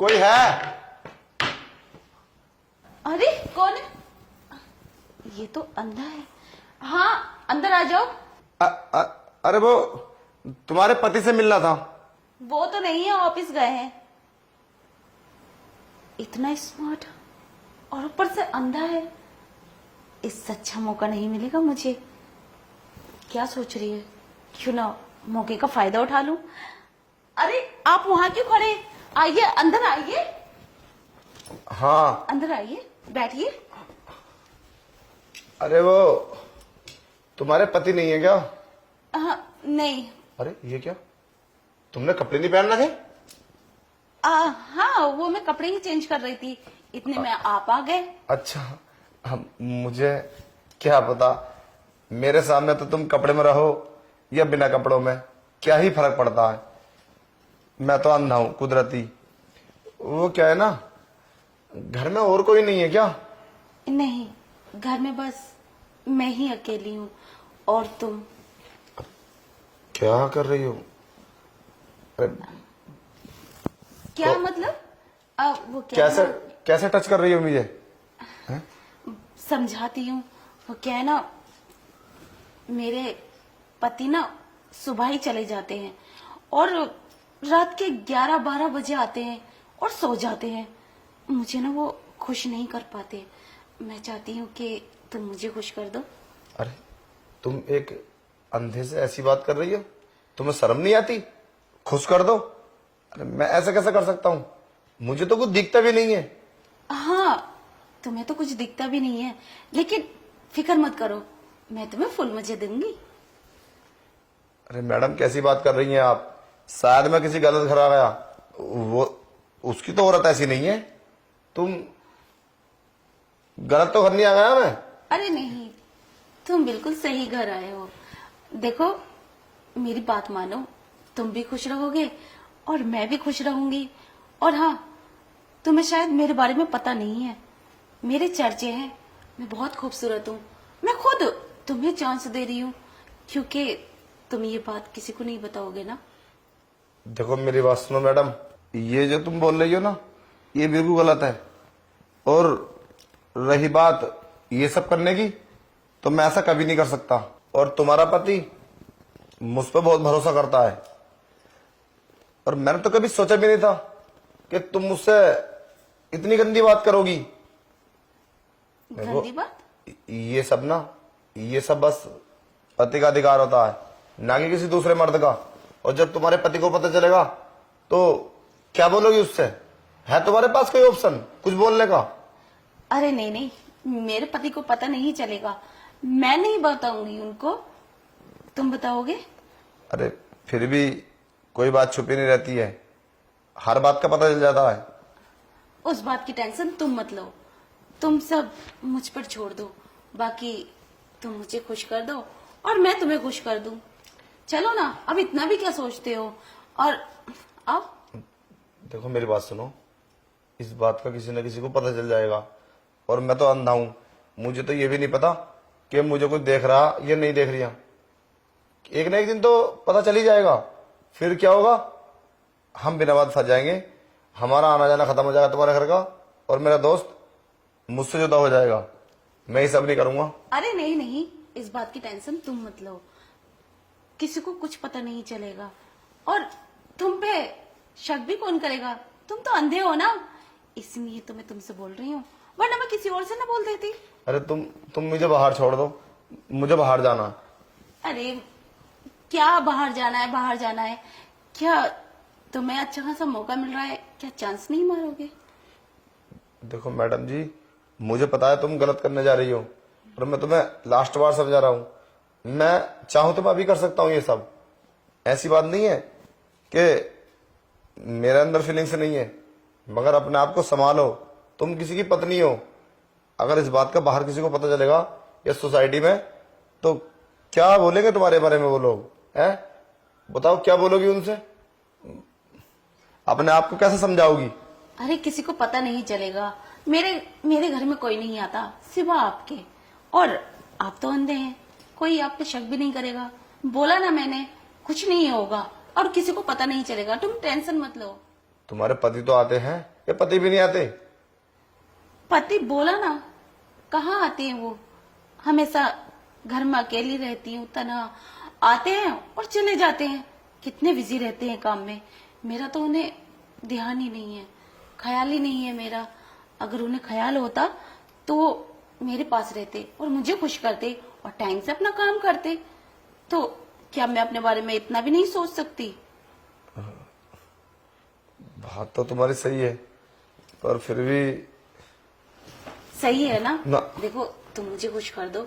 कोई है? अरे कौन है? ये तो अंधा है। हाँ अंदर आ जाओ। अरे वो तुम्हारे पति से मिलना था। वो तो नहीं है, ऑफिस गए हैं। इतना स्मार्ट और ऊपर से अंधा है, इससे अच्छा मौका नहीं मिलेगा मुझे। क्या सोच रही है? क्यों ना मौके का फायदा उठा लूं। अरे आप वहां क्यों खड़े? आइए अंदर आइए। हाँ अंदर आइए, बैठिए। अरे वो तुम्हारे पति नहीं है क्या? नहीं। अरे ये क्या, तुमने कपड़े नहीं पहनना थे? हाँ वो मैं कपड़े ही चेंज कर रही थी, इतने में आप आ गए। अच्छा, मुझे क्या पता, मेरे सामने तो तुम कपड़े में रहो या बिना कपड़ों में, क्या ही फर्क पड़ता है। मैं तो अंधा हूं कुदरती। वो क्या है ना, घर में और कोई नहीं है क्या? नहीं, घर में बस मैं ही अकेली हूँ। और तुम क्या कर रही हो? अरे क्या तो मतलब? वो क्या कैसे है ना, कैसे टच कर रही हो मुझे? समझाती हूँ। वो क्या है ना, मेरे पति ना सुबह ही चले जाते हैं और रात के 11-12 बजे आते हैं और सो जाते हैं। मुझे ना वो खुश नहीं कर पाते। मैं चाहती हूँ कि तुम मुझे खुश कर दो। अरे तुम एक अंधे से ऐसी बात कर रही हो? तुम्हें शर्म नहीं आती? खुश कर दो? अरे मैं ऐसा कैसे कर सकता हूँ? मुझे तो कुछ दिखता भी नहीं है। हाँ तुम्हें तो कुछ दिखता भी नहीं है, लेकिन फिक्र मत करो, मैं तुम्हें फुल मजे दूंगी। अरे मैडम कैसी बात कर रही हैं आप? शायद मैं किसी गलत घर आ गया। वो उसकी तो औरत ऐसी नहीं है। तुम गलत तो घर नहीं आ गया मैं? अरे नहीं, तुम बिल्कुल सही घर आए हो। देखो मेरी बात मानो, तुम भी खुश रहोगे और मैं भी खुश रहूंगी। और हाँ, तुम्हें शायद मेरे बारे में पता नहीं है, मेरे चर्चे हैं, मैं बहुत खूबसूरत हूँ। मैं खुद तुम्हें चांस दे रही हूँ, क्योंकि तुम ये बात किसी को नहीं बताओगे ना। देखो मेरी बात सुनो मैडम, ये जो तुम बोल रही हो ना, ये बिल्कुल गलत है। और रही बात ये सब करने की, तो मैं ऐसा कभी नहीं कर सकता। और तुम्हारा पति मुझ पर बहुत भरोसा करता है, और मैंने तो कभी सोचा भी नहीं था कि तुम मुझसे इतनी गंदी बात करोगी। गंदी बात? ये सब ना, ये सब बस पति का अधिकार होता है, ना कि किसी दूसरे मर्द का। और जब तुम्हारे पति को पता चलेगा तो क्या बोलोगी उससे? है तुम्हारे पास कोई ऑप्शन कुछ बोलने का? अरे नहीं नहीं, मेरे पति को पता नहीं चलेगा, मैं नहीं बताऊंगी उनको। तुम बताओगे? अरे फिर भी कोई बात छुपी नहीं रहती है, हर बात का पता चल जाता है। उस बात की टेंशन तुम मत लो, तुम सब मुझ पर छोड़ दो। बाकी तुम मुझे खुश कर दो और मैं तुम्हें खुश कर दूं। चलो ना, अब इतना भी क्या सोचते हो? और अब देखो मेरी बात सुनो, इस बात का किसी न किसी को पता चल जाएगा। और मैं तो अंधा हूं, मुझे तो ये भी नहीं पता कि मुझे कोई देख रहा या नहीं देख रहा। एक ना एक दिन तो पता चल ही जाएगा। फिर क्या होगा, हम बिना बात फंस जाएंगे, हमारा आना जाना खत्म हो जाएगा तुम्हारे घर का, और मेरा दोस्त मुझसे जुदा हो जाएगा। मैं ये सब नहीं करूंगा। अरे नहीं नहीं, इस बात की टेंशन तुम मत लो, किसी को कुछ पता नहीं चलेगा। और तुम पे शक भी कौन करेगा? तुम तो अंधे हो ना, इसलिए तो मैं तुमसे बोल रही हूँ, वरना मैं किसी और से ना बोल देती। अरे तुम मुझे बाहर छोड़ दो, मुझे बाहर जाना है। अरे क्या बाहर जाना है? बाहर जाना है क्या? तुम्हें अच्छा खासा मौका मिल रहा है, क्या चांस नहीं मारोगे? देखो मैडम जी, मुझे पता है तुम गलत करने जा रही हो, और मैं तुम्हें लास्ट बार समझा रहा हूं। मैं चाहूं तो मैं अभी कर सकता हूं ये सब। ऐसी बात नहीं है कि मेरे अंदर फीलिंग्स नहीं है, मगर अपने आप को संभालो। तुम किसी की पत्नी हो, अगर इस बात का बाहर किसी को पता चलेगा या सोसाइटी में, तो क्या बोलेंगे तुम्हारे बारे में वो लोग? हैं, बताओ क्या बोलोगी उनसे? अपने आप को कैसे समझाओगी? अरे किसी को पता नहीं चलेगा, मेरे मेरे घर में कोई नहीं आता सिवा आपके। और आप तो अंधे हैं, कोई आप पे शक भी नहीं करेगा। बोला ना मैंने, कुछ नहीं होगा और किसी को पता नहीं चलेगा, तुम टेंशन मत लो। तुम्हारे पति तो आते हैं, या पति भी नहीं आते? पति बोला ना, कहाँ आते हैं वो, हमेशा घर में अकेली रहती हूँ, तनहा आते हैं और चले जाते हैं, कितने बिजी रहते हैं काम में। मेरा तो उन्हें ध्यान ही नहीं है, ख्याल ही नहीं है मेरा। अगर उन्हें ख्याल होता तो मेरे पास रहते और मुझे खुश करते और टाइम से अपना काम करते। तो क्या मैं अपने बारे में इतना भी नहीं सोच सकती? बात तो तुम्हारी सही है, पर फिर भी सही है ना? ना। देखो, तुम मुझे खुश कर दो,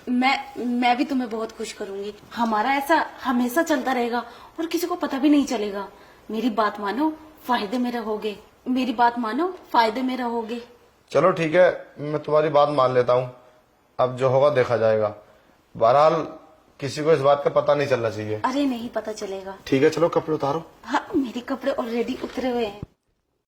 मैं भी तुम्हें बहुत खुश करूंगी। हमारा ऐसा हमेशा चलता रहेगा और किसी को पता भी नहीं चलेगा। मेरी बात मानो, फायदे में रहोगे। मेरी बात मानो, फायदे में रहोगे। चलो ठीक है, मैं तुम्हारी बात मान लेता हूँ। अब जो होगा देखा जाएगा। बहरहाल किसी को इस बात का पता नहीं चलना चाहिए। अरे नहीं, पता चलेगा। ठीक है, चलो कपड़े उतारो। हाँ, मेरे कपड़े ऑलरेडी उतरे हुए हैं।